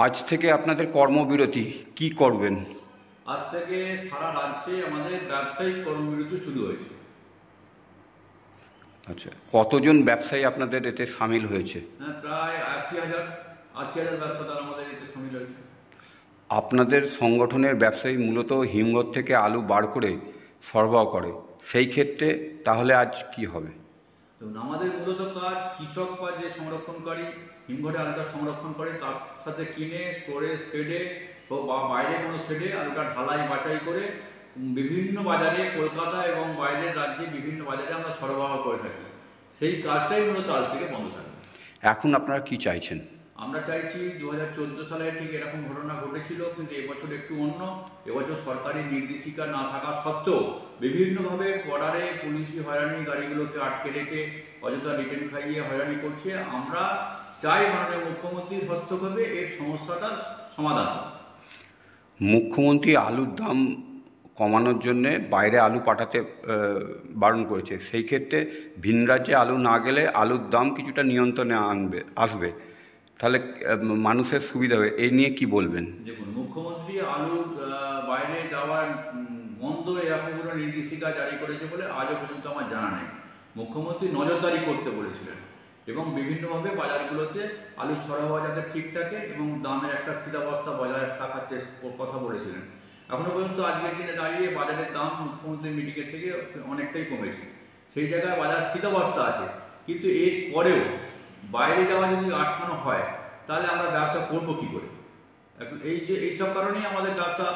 আজ থেকে আপনাদের কর্মবিরতি কি করবেন? আজ থেকে সারা রাজ্যে আমাদের ব্যবসায়িক কর্মবিরতি শুরু হয়েছে। আচ্ছা, কতজন ব্যবসায়ী আপনাদের এতে সামিল হয়েছে? হ্যাঁ, প্রায় ৮০,০০০ ব্যবসাদার আমাদের এতে সামিল হয়েছে। আপনাদের সংগঠনের ব্যবসায়ী মূলত হিমঘর থেকে আলু বার করে সরবরাহ করে, সেই ক্ষেত্রে তাহলে আজ কি হবে? তো আমাদের মূলত কাজ কৃষক বা যে সংরক্ষণকারী হিমঘরে আলুটা সংরক্ষণ করে তার সাথে কিনে স্টোরে শেডে বা বাইরে কোনো শেডে আলুটা ঢালাই বাছাই করে বিভিন্ন বাজারে কলকাতা এবং বাইরের রাজ্যে বিভিন্ন বাজারে আমরা সরবরাহ করে থাকি। সেই কাজটাই মূলত আজ থেকে বন্ধ থাকবে। এখন আপনারা কি চাইছেন? আমরা চাইছি 2014 সালে ঠিক এরকম ঘটনা ঘটেছিল, কিন্তু এবছর একটু অন্য। এবছর সরকারি নির্দেশিকা না থাকা সত্ত্বেও বিভিন্নভাবে বর্ডারে পুলিশি হয়রানি, গাড়িগুলোকে আটকে রেখে অযথা রিটেন খাইয়ে হয়রানি করছে। আমরা চাই মাননীয় মুখ্যমন্ত্রীর হস্তক্ষেপে এর সমস্যাটা সমাধান হোক। মুখ্যমন্ত্রী আলুর দাম কমানোর জন্যে বাইরে আলু পাঠাতে বারণ করেছে, সেই ক্ষেত্রে ভিন রাজ্যে আলু না গেলে আলুর দাম কিছুটা নিয়ন্ত্রণে আসবে, তাহলে মানুষের সুবিধা হবে। এই নিয়ে কি বলবেন? দেখুন, মুখ্যমন্ত্রী আলুর বাইরে যাওয়ার বন্ধ এরকম কোনো নির্দেশিকা জারি করেছে বলে আজও পর্যন্ত আমার জানা নেই। মুখ্যমন্ত্রী নজরদারি করতে বলেছিলেন এবং বিভিন্নভাবে বাজারগুলোতে আলুর সরবরাহ যাতে ঠিক থাকে এবং দামের একটা স্থিতাবস্থা বজায় থাকার কথা বলেছিলেন। এখনও পর্যন্ত আজকের দিনে দাঁড়িয়ে বাজারের দাম মুখ্যমন্ত্রীর মিটিংয়ের থেকে অনেকটাই কমেছে। সেই জায়গায় বাজার স্থিতাবস্থা আছে, কিন্তু এর পরেও বাইরে যাওয়া যদি আটকানো হয় তাহলে আমরা ব্যবসা করবো কী করে? এইসব কারণেই আমাদের ব্যবসা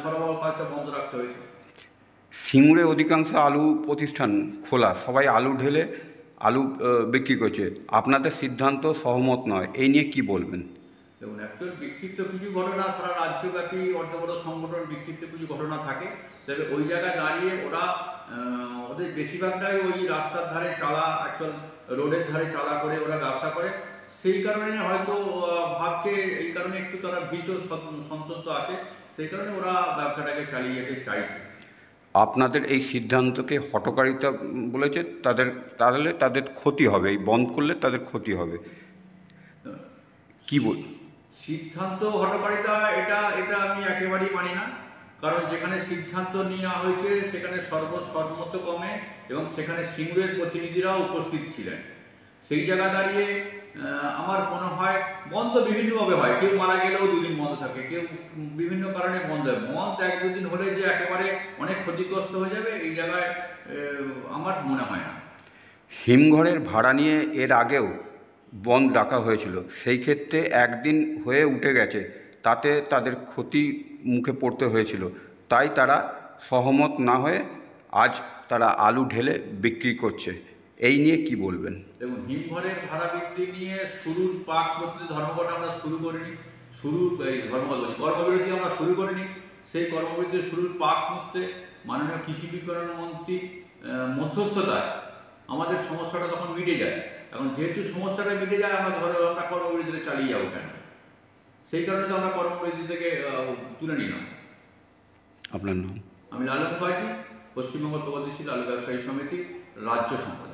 সরবরাহ কাজটা বন্ধ রাখতে হয়েছে। সিঙ্গুরে অধিকাংশ আলু প্রতিষ্ঠান খোলা, সবাই আলু ঢেলে আলু বিক্রি করছে, আপনাদের সিদ্ধান্ত সহমত নয়, এই নিয়ে কি বলবেন? দেখুন, অ্যাকচুয়াল বিক্ষিপ্ত কিছু ঘটনা সারা রাজ্যব্যাপী অর্ধবড় সংগঠন বিক্ষিপ্ত কিছু ঘটনা থাকে, তবে ওই জায়গায় দাঁড়িয়ে ওরা ওদের বেশিরভাগটাই ওই রাস্তার ধারে চালা, অ্যাকচুয়াল রোডের ধারে চালা করে ওরা ব্যবসা করে। সেই কারণে হয়তো ভাবছে, এই কারণে একটু তারা ভীত সন্তত আছে, সেই কারণে ওরা ব্যবসাটাকে চালিয়ে যেতে চাইছে। আপনাদের এই সিদ্ধান্তকে হঠকারিতা বলেছে, তাহলে তাদের ক্ষতি হবে, এই বন্ধ করলে তাদের ক্ষতি হবে, কি বল? সিদ্ধান্ত হঠকারিতা, এটা এটা আমি একেবারেই মানি না। কারণ যেখানে সিদ্ধান্ত নেওয়া হয়েছে সেখানে সর্বসম্মতক্রমে এবং সেখানে সিঙ্গুরের প্রতিনিধিরাও উপস্থিত ছিলেন। সেই জায়গা দাঁড়িয়ে আমার মনে হয় বন্ধ বিভিন্নভাবে হয়। কেউ মারা গেলেও দুদিন বন্ধ থাকে, কেউ বিভিন্ন কারণে বন্ধ হয়। বন্ধ এক দুদিন হলে যে একেবারে অনেক ক্ষতিগ্রস্ত হয়ে যাবে, এই জায়গায় আমার মনে হয় না। হিমঘরের ভাড়া নিয়ে এর আগেও বন্ধ ডাকা হয়েছিল, সেই ক্ষেত্রে একদিন হয়ে উঠে গেছে, তাতে তাদের ক্ষতি মুখে পড়তে হয়েছিল, তাই তারা সহমত না হয়ে আজ তারা আলু ঢেলে বিক্রি করছে, এই নিয়ে কি বলবেন? দেখুন, হিমঘরের ভাড়া বৃদ্ধি নিয়ে শুরুর পাক করতে ধর্মঘট আমরা শুরু করিনি। কর্মবিরতি আমরা শুরু করিনি। সেই কর্মবিরতি শুরুর পাক করতে মাননীয় কৃষি বিপণন মন্ত্রী মধ্যস্থতায় আমাদের সমস্যাটা তখন মিটে যায়। এখন যেহেতু সমস্যাটা মিটে যায়, আমরা কর্মবিরতিতে চালিয়ে যাবো কেন? সেই কারণে তো আমরা কর্মবিরতি থেকে তুলে নিলাম। আপনার নাম? আমি লালন মুখার্জি, পশ্চিমবঙ্গ প্রগতিশীল আলু ব্যবসায়ী সমিতি রাজ্য সম্পাদক।